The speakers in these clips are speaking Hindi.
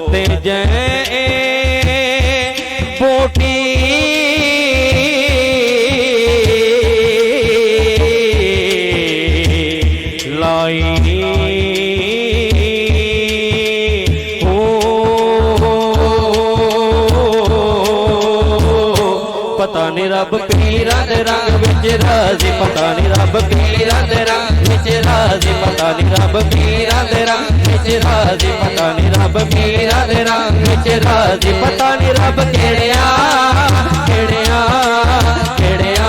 अते जै बोटी लाई पता नहीं रब पीरां दे रंग विच राजी पता नहीं रब पीरां दे रंग विच राजी पता नहीं रब पीरां दे रंग विच राजी पता नहीं रब पीरां दे रंग विच राजी पता नहीं रब केड़िया केड़िया केड़िया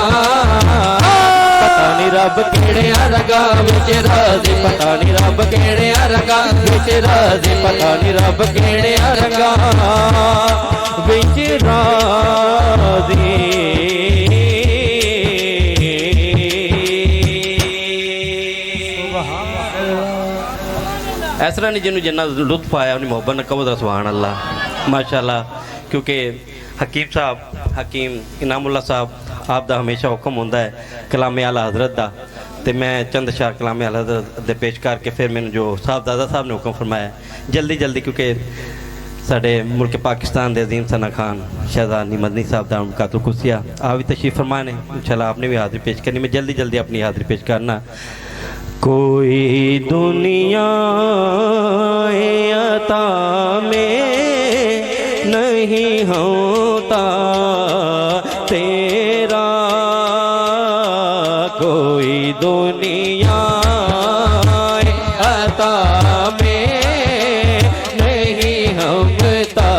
पता नहीं रब केड़िया रंगां विच राजी पता नहीं रब केड़िया रंगां विच राजी पता नहीं रब केड़िया रंगां विच राजी इस तरह नहीं जिन्होंने जिन्ना लुत्फ आया उन्हें मोहब्बत न कहो सुभान अल्लाह माशाअल्लाह क्योंकि हकीम साहब हकीम इनामुल्ला साहब आप दा हमेशा हुक्म होंदा है कलामे आला हज़रत दा ते मैं चंद शार कलामे आला हज़रत दे पेश करके फिर मैंने जो साहबजादा साहब ने हुक्म फरमाया जल्दी जल्दी क्योंकि साढ़े मुल्क पाकिस्तान दे अजीम सना खान शहजादी मदनी साहब दा कातुल कुसिया आप भी तशरीफ फरमाए ने इंशाल्लाह आपने भी हाज़िरी पेश करनी मैं जल्दी जल्दी अपनी हाज़िरी पेश करना कोई दुनिया अता में नहीं होता तेरा कोई दुनिया अता में नहीं होता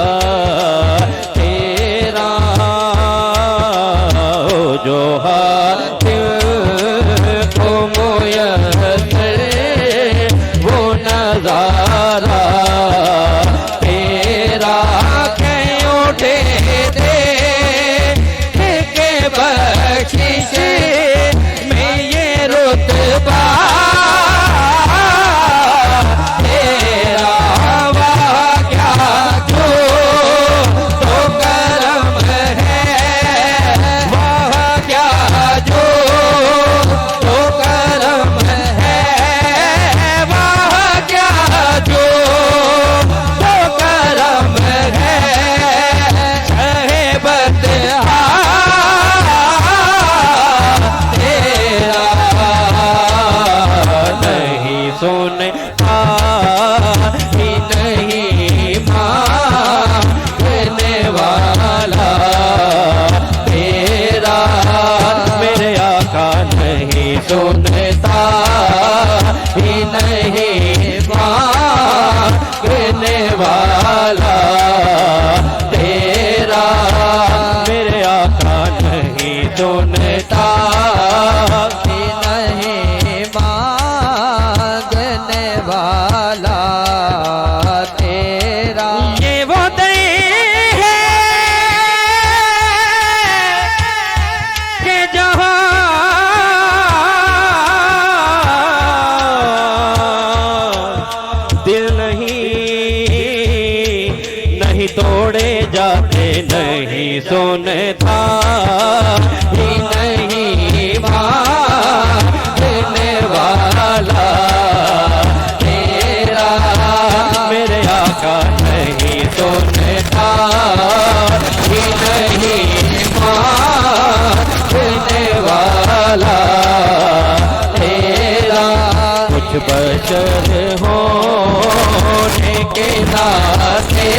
तेरा जो हाथ को वो नजारा तेरा क्यों दे दे के बख्शिश में ये रुतबा तेरा वाह क्या जो तो करम है वाह क्या जो तो करम है वाह क्या जो तो करम है शहबत तेरा नहीं सुनता ही नहीं मांगने वाला तेरा मेरे आका नहीं सुनता ही नहीं मांगने वाला तेरा मेरे आका नहीं सुनता ही नहीं मांगने वाला तेरा ये वो दई है कि जहाँ दिल नहीं तोड़े जाते नहीं सुनता ही नहीं मांगने वाला तेरा मेरे आका नहीं सुनता ही नहीं मांगने वाला तेरा कुछ बशर होने के नाते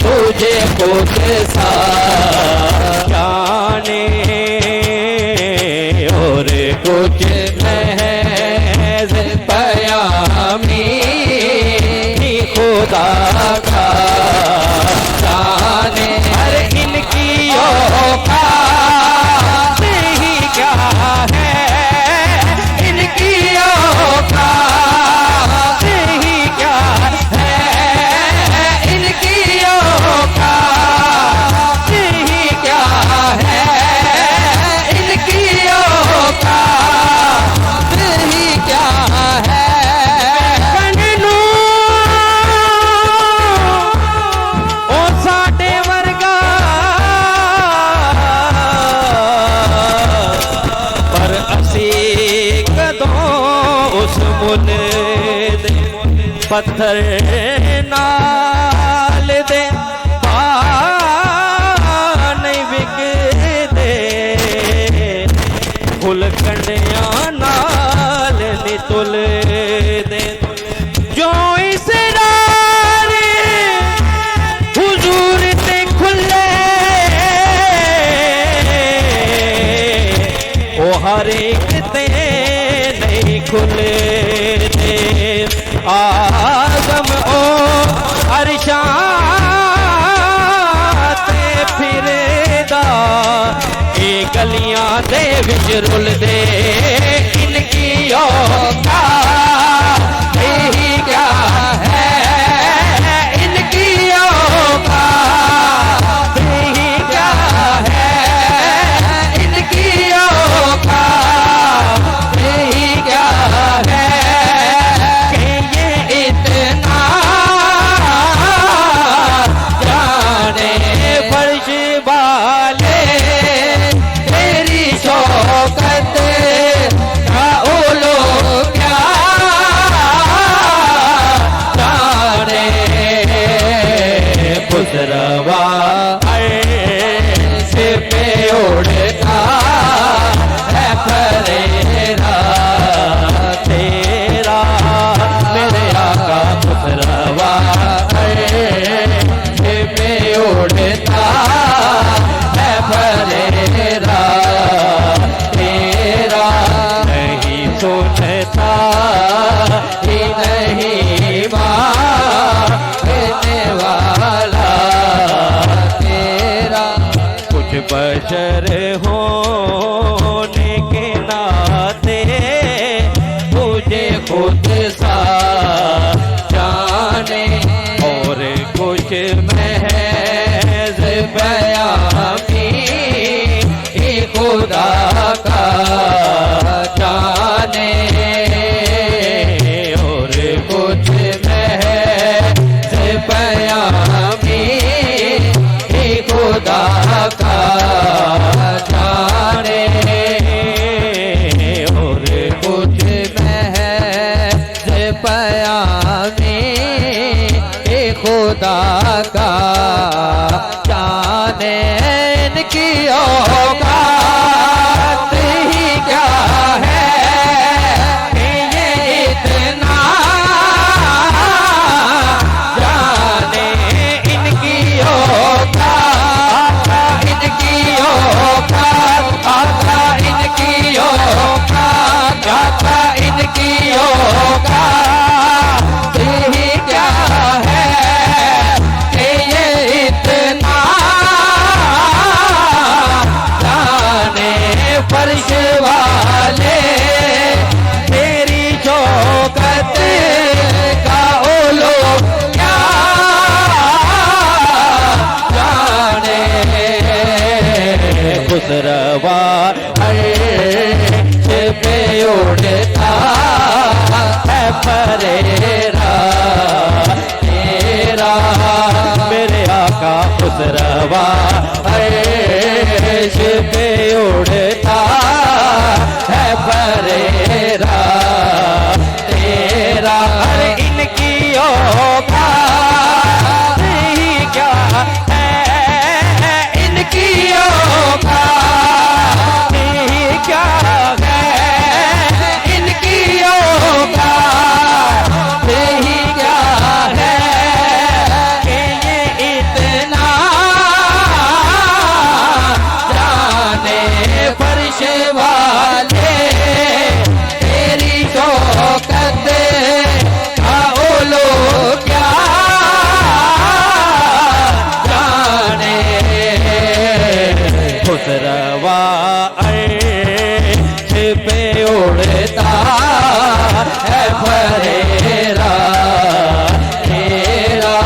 तुझे खुद सा जाने और कुछ महज पयामी खुदा का जाने हर इनकी औकात ही क्या है इनकी औकात ही क्या है इनकी औकात ही क्या है इनकी औकात ही क्या है कननू ओ साडे वर्गा पर असी कदों उस मुल दे पत्थर ना विच रुल दे इनकी औकात ही क्या है, इनकी औकात ही क्या है, इनकी औकात ही क्या है कि ये इतना जाने फर्श वाले तेरी शौकत का ओलो क्या जाने खुसरवा अर्श पे उड़ता है फरेरा तेरा मेरे आका खुसरवा अर्श पे उड़ता है फरेरा तेरा नहीं सुनता ही नहीं मानने वाला तेरा कुछ बशर होने के नाते तुझे खुद सा जाने और कुछ महज बयां भी खुदा का जाने और कुछ महज बयां भी खुदा का जाने और कुछ महज बयां भी खुदा का जाने इनकी औकात ही क्या है कि ये इतना जाने इनकी औकात, इनकी औकात आका इनकी औकात, आका इनकी औकात ही क्या है कि ये इतना जाने फर्श वाले तेरी शौकत का ओलो क्या जाने खुसरवा अर्श पे उड़ता है फरेरा तेरा मेरे आका खुसरवा अर्श पे उड़ता है फरेरा तेरा अरे इनकी औकात ही क्या है, इनकी औकात ही क्या है, इनकी औकात ही क्या है कि ये इतना जाने फर्श वाले तेरी शौकत का ओलो क्या जाने खुसरवा अर्श पे उड़ता है फरेरा तेरा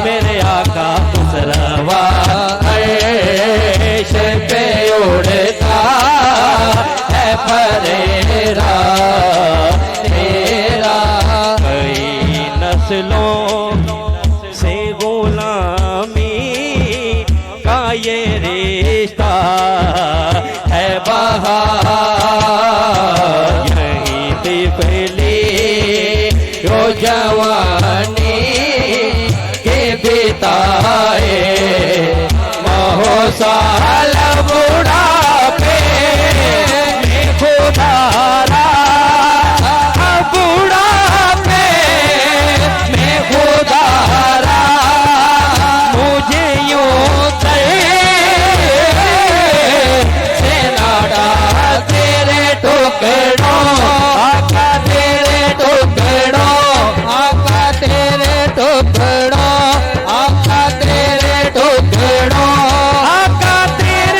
मेरे आका खुसरवा अर्श पे उड़ता है फरेरा तेरा कई नस्लों से गुलामी का ये रिश्ता है बहार यही तिफली यो जवानी के बिताए महो साल बुढ़ापे में खुदारा बुढ़ापे में खुदारा मुझे यूं से नाड़ा तेरे टुकड़ों आका तेरे टुकड़ों आका तेरे टुकड़ों आका तेरे टुकड़ों आका तेरे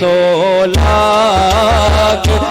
16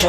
16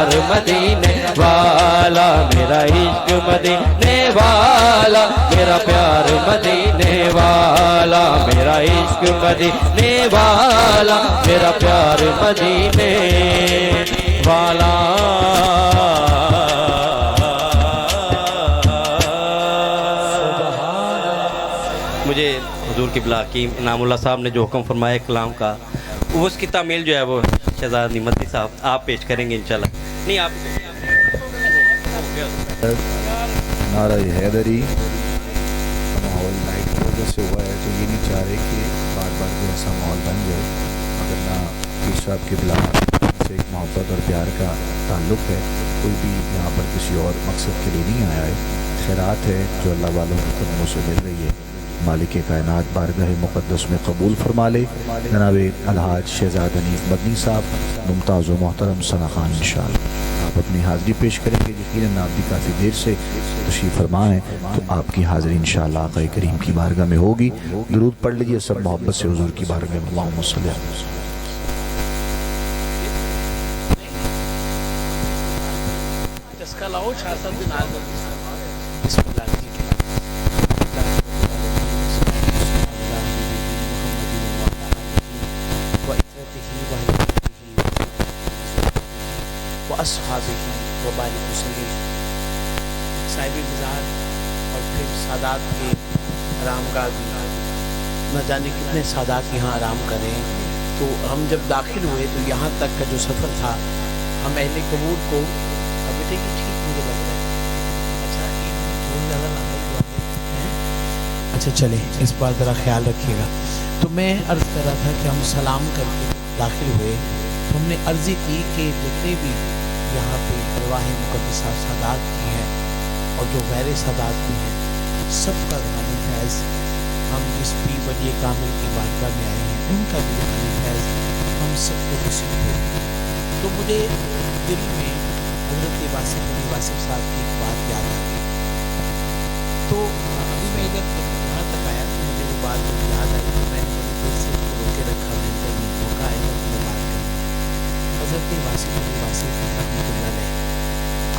प्यार मदीने वाला, मेरा इश्क मदीने वाला, मेरा प्यार मदीने वाला, मेरा इश्क मदीने वाला, मेरा प्यार मदीने वाला। मुझे हुजूर क़िबला की इनामुल्लाह साहब ने जो हुक्म फरमाया कलाम का, वो उसकी तामील जो है वो शहजाद निमती साहब आप पेश करेंगे इंशाल्लाह। नहीं आप नारा हैदरी माहौल लाइट की वजह से हुआ है, तो ये नहीं चाह रहे कि बार बार कोई ऐसा माहौल बन जाए। अगर ना पीर साहब क़िबला से एक मोहब्बत और प्यार का ताल्लुक़ है, कोई भी यहाँ पर किसी और मकसद के लिए नहीं आया है, खैरात है जो अल्लाह वालों के कदमों से मिल रही है, मालिक कायनात बारगाह मुक़द्दस में कबूल फरमा ले। जनाब अलहाज शहजाद हनीफ मदनी साहब मुमताज़ व मोहतरम सना खान इंशाअल्लाह आप अपनी हाज़िरी पेश करेंगे। यकीनन आप भी काफ़ी देर से तशरीफ़ फरमा हैं, तो आपकी हाज़िरी इंशाअल्लाह आक़ा करीम की बारगाह में होगी। दुरूद पढ़ लीजिए सब मोहब्बत से हुज़ूर की बारगाह में। अल्लाहुम्मा सल्ली अलैहि अस्हाबिही व बारिक वसल्लम। साहिब मिज़ाज और फिर सादात के आरामगाह भी, न जाने कितने सादात यहाँ आराम करें। तो हम जब दाखिल हुए तो यहाँ तक का जो सफ़र था, हम अहले कबूल को बेटे की ठीक मुझे लग रहा है, अच्छा थोड़ी ज़्यादा अच्छा चले, इस बार ज़रा ख्याल रखिएगा। तो मैं अर्ज़ कर रहा था कि हम सलाम करके दाखिल हुए, तो हमने अर्ज़ी की कि जितने भी यहाँ पे अरवाह मुक़द्दसा सादात की हैं और जो गैर सादात की हैं, सबका रूहानी फैज़ हम जिस भी वली कामिल की बारगाह में आए हैं, उनका भी रूहानी फैज़ हम सबको नसीब हो। तो मुझे दिल में हज़रत वासिफ़ साहब की एक बात याद आ गई। तो अभी मैं इधर यहाँ तक आया तो मुझे वो बात जब याद आई, तो मैंने बड़ी देर से उसको रोके रखा। मैंने कभी मौका आएगा तो मैं बात करूँ। हज़रत वासिफ़ रहमतुल्लाह अलैह,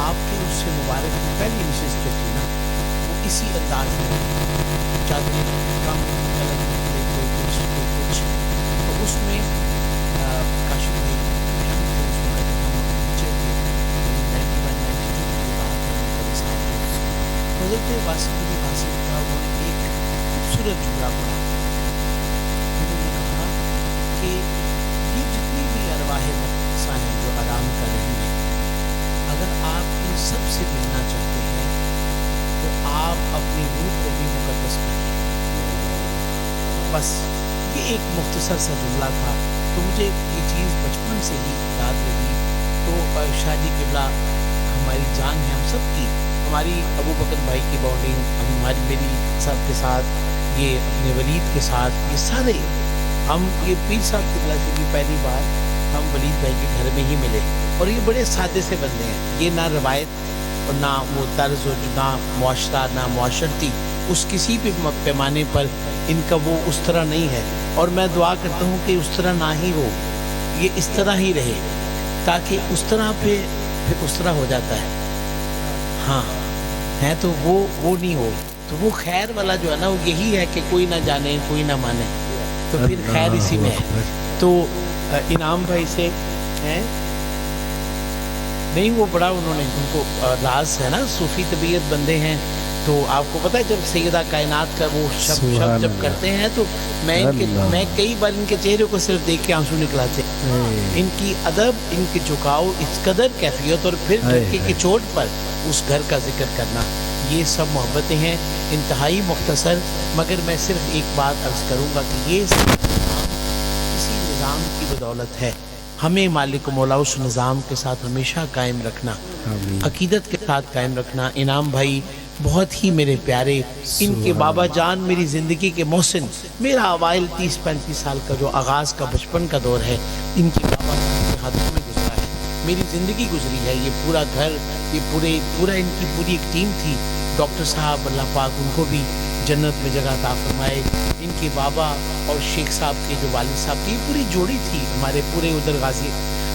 आपके उससे मुबारक की पहली नशिस्त जो थी ना, वो इसी अंदाज में चादरें कम अलग निकले, कोई कुछ, तो उसमें काशिफ भाई हम थे उस वक्त, हम नीचे थे 91-92 की बात है। उनका साथ हज़रत वासिफ़ का वो एक खूबसूरत जुमला पड़ा। उन्होंने कहा कि ये जितनी भी अरवाह मुक़द्दसा हैं जो आराम कर रही हैं, अगर आप इन सब से मिलना चाहते हैं तो आप अपनी रूह को भी मुक़द्दस करिए। बस ये एक मुख्तसर सा जुमला था, तो मुझे ये चीज़ बचपन से ही याद रही। तो शादी क़िबला हमारी जान है, हम सब की, हमारी अबू बकर भाई की बॉन्डिंग, हमारी मेरी सब के साथ, ये अपने वलीद के साथ, ये सारे हम ये पीर साहब क़िबला से भी पहली बार हम वलीद भाई के घर में ही मिले। और ये बड़े सादे से बंदे हैं, ये ना रवायत और ना वो तर्ज और ना मुआशरा ना मुआशरती उस किसी भी पैमाने पर इनका वो उस तरह नहीं है। और मैं दुआ करता हूँ कि उस तरह ना ही हो, ये इस तरह ही रहे, ताकि उस तरह पे फिर उस तरह हो जाता है। हाँ है तो वो नहीं हो, तो वो खैर वाला जो है ना, वो यही है कि कोई ना जाने कोई ना माने, तो फिर खैर इसी में है। तो इनाम भाई से हैं नहीं, वो बड़ा उन्होंने उनको राज है ना, सूफी तबीयत बंदे हैं। तो आपको पता है जब सैयदा कायनात का वो शब्द जब करते हैं, तो मैं कई बार इनके चेहरे को सिर्फ देख के आंसू निकलाते। इनकी अदब, इनके झुकाव, इस कदर कैफियत, और फिर धरती की चोट पर उस घर का जिक्र करना, ये सब मोहब्बतें हैं इंतहाई मुख्तसर। मगर मैं सिर्फ एक बात अर्ज़ करूँगा कि ये किसी निज़ाम की बदौलत है। हमें मालिक मौला उस निज़ाम के साथ हमेशा कायम रखना, अकीदत के साथ कायम रखना। इनाम भाई बहुत ही मेरे प्यारे, इनके बाबा जान मेरी ज़िंदगी के मोहसिन, मेरा अवाइल 30-35 साल का जो आगाज़ का बचपन का दौर है, इनके बाबा जान के हाथों में गुजरा है, मेरी ज़िंदगी गुजरी है। ये पूरा घर, ये पूरा इनकी पूरी एक टीम थी। डॉक्टर साहब अल्लाह पाक उनको भी जन्नत में जगह अता फरमाए। इनके बाबा और शेख साहब के जो वालिद साहब की पूरी जोड़ी थी, हमारे पूरे उधर गाजी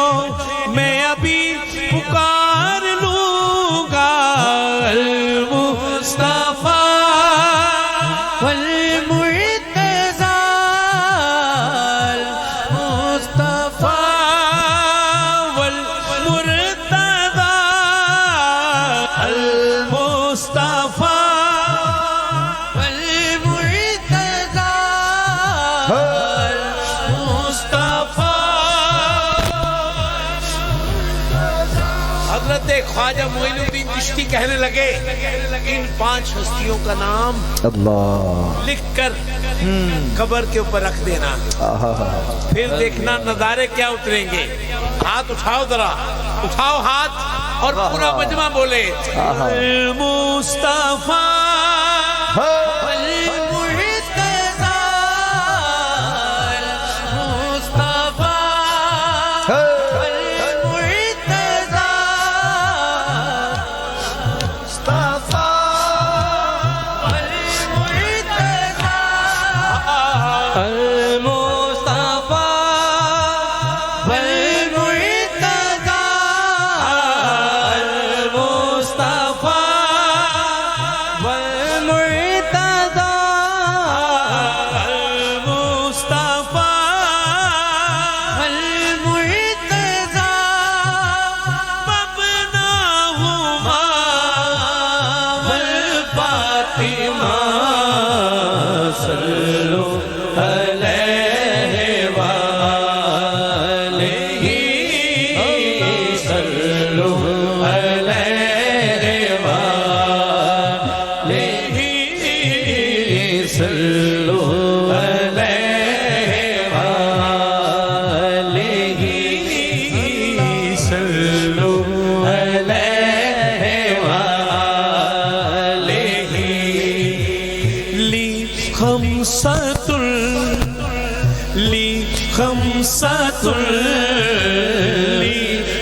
तो मैं अभी पुकार लूंगा मुस्तफा वल मुर्तज़ा मुस्तफा वल मुर्तज़ा अल मुस्तफा वल मुर्तज़ा मुस्तफा। हजरत ख्वाजा मोइनुद्दीन चिश्ती कहने लगे इन 5 हस्तियों का नाम अल्लाह लिख कर कब्र के ऊपर रख देना, फिर देखना नजारे क्या उतरेंगे। हाथ उठाओ जरा, उठाओ हाथ और पूरा मजमा बोले मुस्तफा वल मुर्तज़ा मुस्तफा वल मुर्तज़ा मुस्तफा वल मुर्तज़ा अल मुस्तफा वल मुर्तज़ा अल मुस्तफा वल मुर्तज़ा अल मुस्तफा वल मुर्तज़ा मबनाहुमा वल फातिमा सल्लु अलैहि वालैहि सल्लु अलैहि वालैहि सल्लु अलैहि वालैहि सल्लु अलैहि वालैहि ली खमसतुल ली खमसतुल ली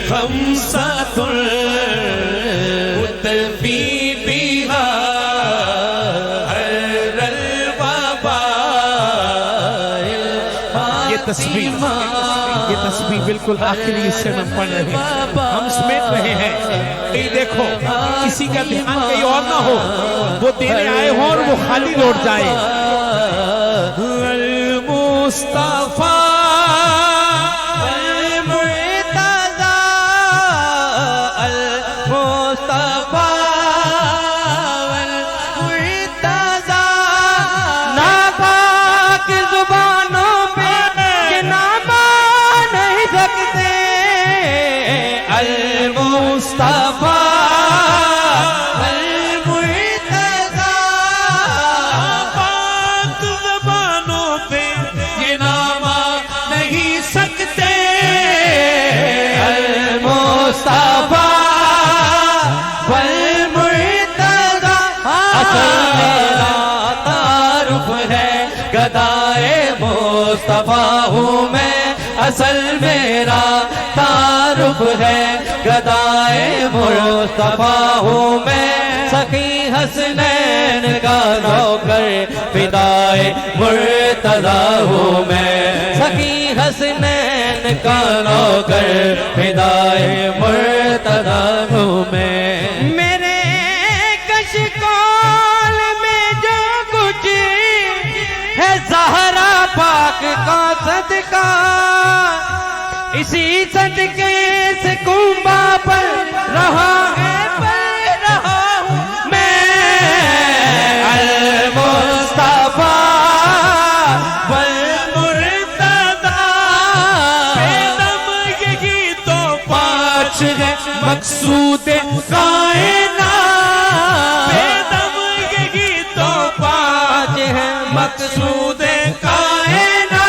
खमसतुल उतबी बिहा हरल वबाइल ये तस्बीह बिल्कुल आखिरी हिस्से में पढ़ रहे हैं, हम समेट रहे हैं। ये देखो किसी का ध्यान कहीं और ना हो, वो देने आए हो और वो खाली लौट जाए। अल मुस्तफा अल मुर्तज़ा अल मुस्तफा वल मुर्तज़ा नापाक जुबानों पे ये नाम नहीं सकते अल मुस्तफा अल मुर्तज़ा पाक ज़बानों पे ये नाम नहीं सकते अल मुस्तफा वल मुर्तज़ा असल मेरा तारुफ है गदाए मुस्तफा हूँ मैं, असल मेरा तारुफ है गदाए मुस्तफा हूँ मैं, सखी हसनैन का नौकर फिदाए मुर्तज़ा हूँ मैं, सखी हसनैन का नौकर फिदाए मुर्तज़ा हूँ मैं। मेरे कशकोल में जो कुछ है ज़हरा पाक का सदका, इसी सदके से कुंबा पर रहा है पर रहा हूँ मैं। अल मुस्तफा वल मुर्तज़ा बेदम यही तो पाँच है मकसूद कायनात, बेदम यही तो पाँच है मकसूद कायनात,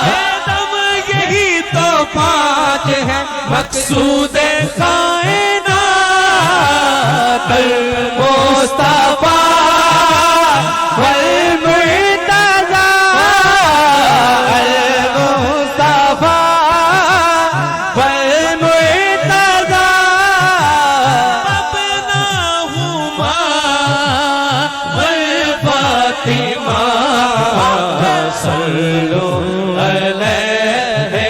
बेदम यही तो पाँच है मकसूद कायनात। अल मुस्तफा वल मुर्तज़ा अल मुस्तफा वल मुर्तज़ा मबनाहुमा वल फातिमा सल्लु अलैहि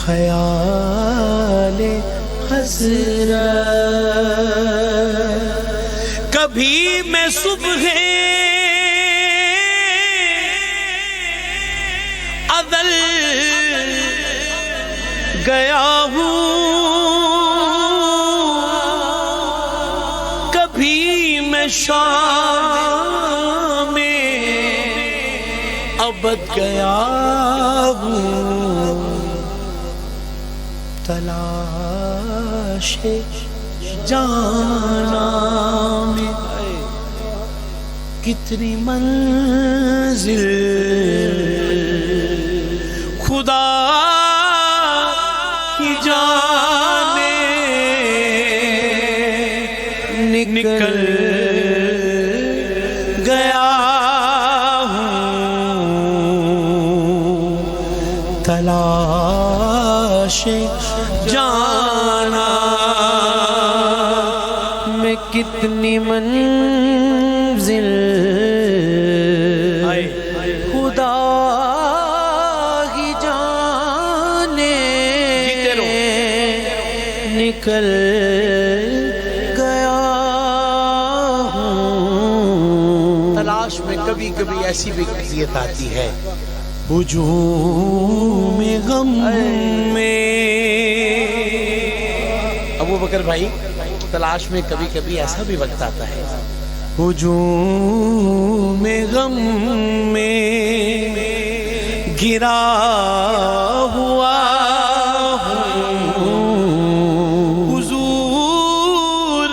ख्याल हसरत। कभी मैं सुबह अदल गया हूँ, कभी मैं शाम में अबद गया हूँ। तलाश जाना में कितनी मंजिल खुदा की जाने निकल गया हूँ। तलाश जाना में कितनी मंजिल खुदा की जाने निकल गया हूँ। तलाश में कभी कभी ऐसी भी कैफियत आती है, हुजूम गम में। अबू बकर भाई, तलाश में कभी कभी ऐसा भी वक्त आता है, हुजूम गम में गिरा हुआ हूँ। हुजूर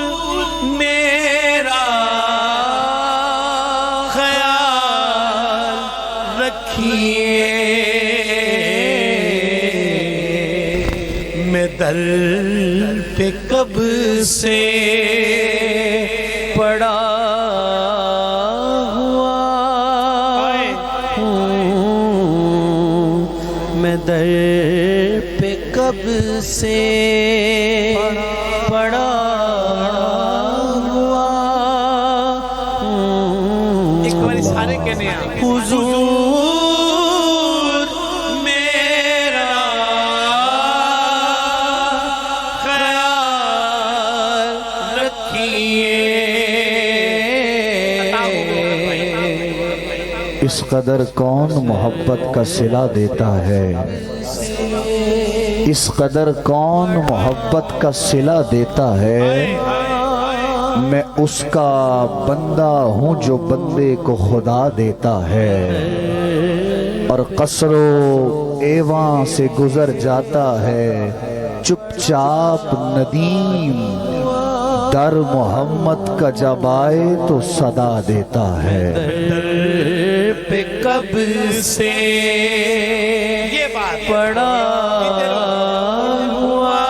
मेरा ख्याल रखिए, मैं दर पे कब से पड़ा हुआ हूँ, मैं दर पे कब से पड़ा हुआ हूँ। एक बार सारे कहने हैं, हुजूर मेरा ख्याल रखिए। इस कदर कौन मोहब्बत का सिला देता है, इस कदर कौन मोहब्बत का सिला देता है। मैं उसका बंदा हूँ जो बंदे को खुदा देता है, और कसरो एवां से गुजर जाता है चुपचाप नदीम। दर मोहम्मद का जब आए तो सदा देता है। पे कब से ये बात पड़ा हुआ,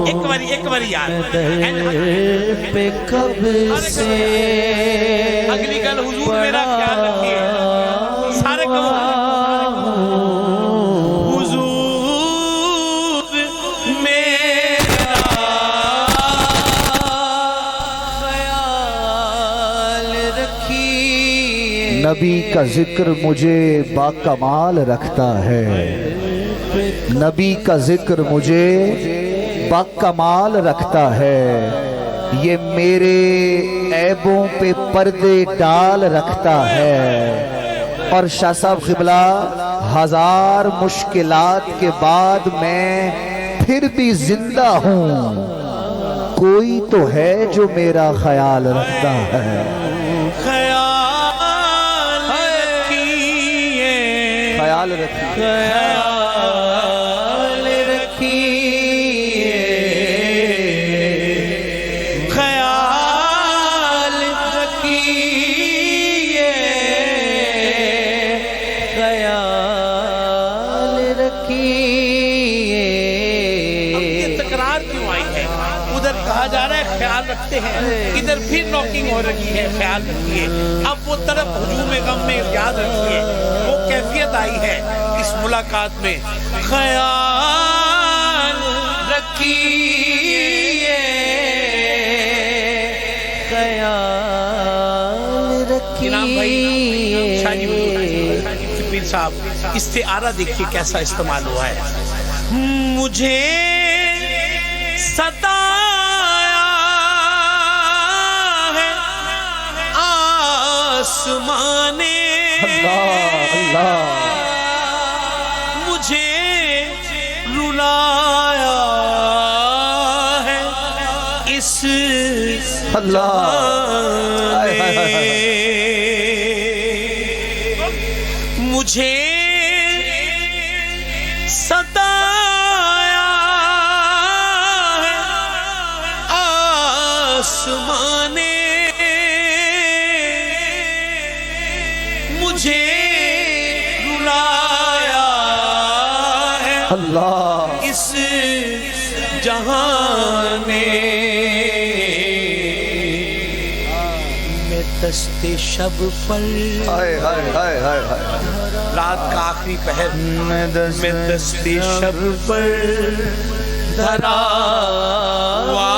एक बार यार पे कब से अगली कल हुजूर मेरा ख्याल रखिए। सारे कहो हुजूर मेरा ख्याल रखिए। नबी का जिक्र मुझे बाकमाल रखता है, नबी का जिक्र मुझे बाकमाल रखता है। ये मेरे ऐबों पे पर्दे डाल रखता है। और शाह साहब क़िबला, हजार मुश्किलात के बाद मैं फिर भी जिंदा हूँ। कोई तो है जो मेरा ख्याल रखता है। ख्याल रखिए, ख्याल रखिए, ख्याल रखिए, ख्याल रखिए, ख्याल रखिए। अब ये तकरार क्यों आई है? उधर कहा जा रहा है ख्याल रखते हैं, इधर फिर नॉकिंग हो रही है ख्याल रखिए। अब वो तरफ हुजूम गम में याद रखिए, वो कैफियत आई है इस मुलाकात में। ख्याल रखिए, ख्याल रखिए। साहब इस्तिआरा देखिए कैसा इस्तेमाल हुआ है। मुझे सताया है आसमाने, मुझे रुलाया है इस मुझे सताया है आसमाने, मुझे रुलाया है इस जहां ने। मैं दस्ते शब पर रात का आखिरी पहर मैं दस्ते शब पर धरा हुआ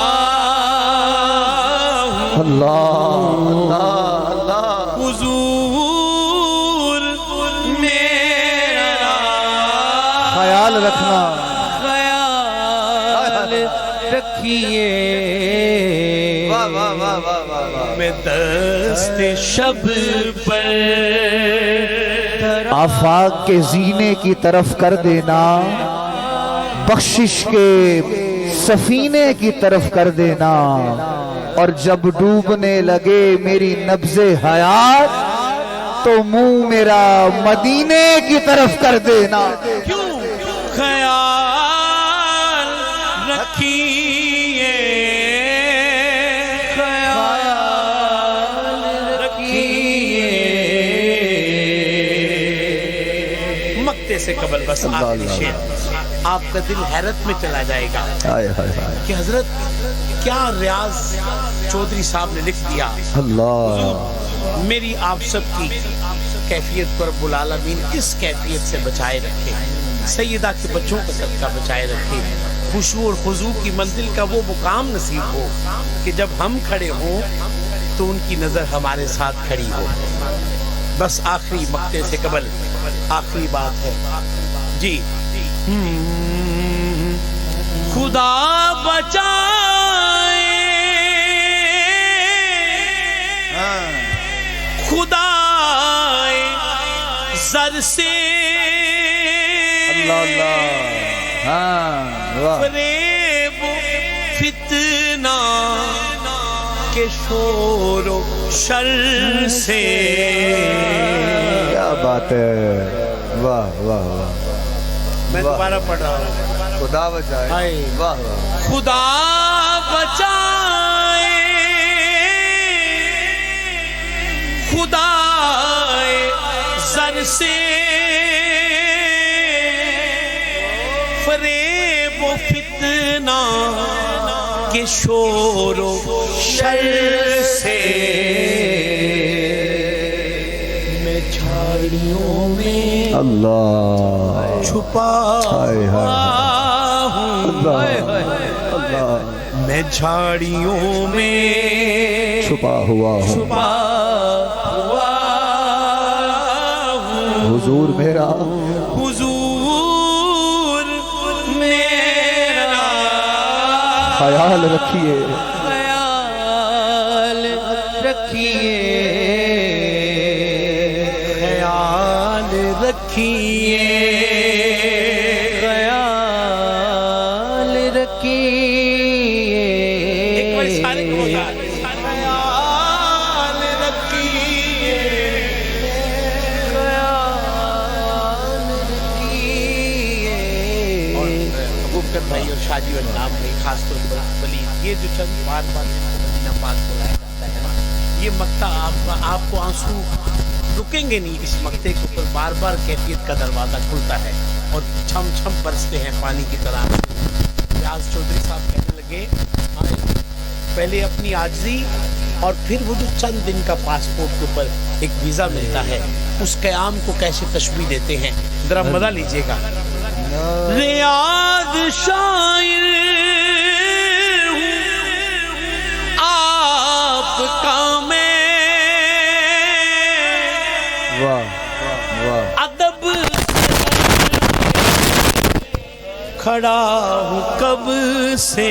हुजूर मेरा ख्याल रखना, ख्याल रखिए। मैं दस्ते शब पर आफाक के जीने की तरफ कर देना, बख्शिश के सफीने की तरफ कर देना, और जब डूबने लगे मेरी नब्ज़े हयात तो मुंह मेरा मदीने की तरफ कर देना। क्यों ख्याल रखिए, ख्याल रखिए। मक्ते से कबल बस आखिरी शेर, आपका दिल हैरत में चला जाएगा कि हजरत क्या रियाज चौधरी साहब ने लिख दिया। मेरी आप सब की कैफियत को रब्बुल आलमीन इस कैफियत से बचाए रखे, सैयदा के बच्चों का सदका बचाए रखे, खुशू और खुजू की मंजिल का वो मुकाम नसीब हो कि जब हम खड़े हों तो उनकी नजर हमारे साथ खड़ी हो। बस आखिरी मक्ते से कबल आखिरी बात है जी। खुदा बचाए, खुदा जर से फरेब फितना के शोरो शर से। क्या बात है, वाह वाह वाह। मैं दोबारा पढ़ रहा हूँ। खुदा बचाए, वाह वाह। खुदा बचाए, खुदा जर से फरेब व फितना के शोरो शर से। मैं झाड़ियों में अल्लाह छुपा मैं झाड़ियों में छुपा हुआ हूँ, छुपा हुआ हुजूर मेरा, हुजूर मेरा ख्याल रखिए, ख्याल रखिए, ख्याल रखिए, ख्याल रखिए। एक बार सारे को बता, ख्याल रखिए, ख्याल रखिए। और अबूबकर भाई और शादी और नाम भाई खास तौर पर वली, ये जो चंद बार बार जिनको मदीना पाक बुलाया जाता है ना, ये मक्ता आपको आंसू रुकेंगे नहीं। इस मक्ते के ऊपर बार बार कैफियत का दरवाजा खुलता है और छम छम बरसते हैं पानी की तरह। रियाज चौधरी साहब कहने लगे पहले अपनी आजिज़ी और फिर वो जो चंद दिन का पासपोर्ट के ऊपर एक वीज़ा मिलता है, उस क़याम को कैसे तशबीह देते हैं, ज़रा मज़ा लीजिएगा। रियाज शायर हूँ आपका मैं, वाह वाह, अदब खड़ा हूँ कब से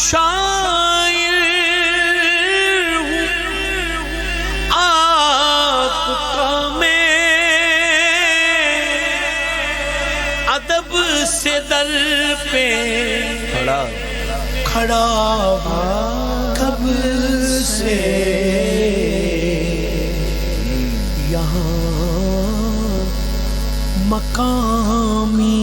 शायर हूँ आपका मैं अदब से दर पे खड़ा हूँ कब से यहाँ मकामी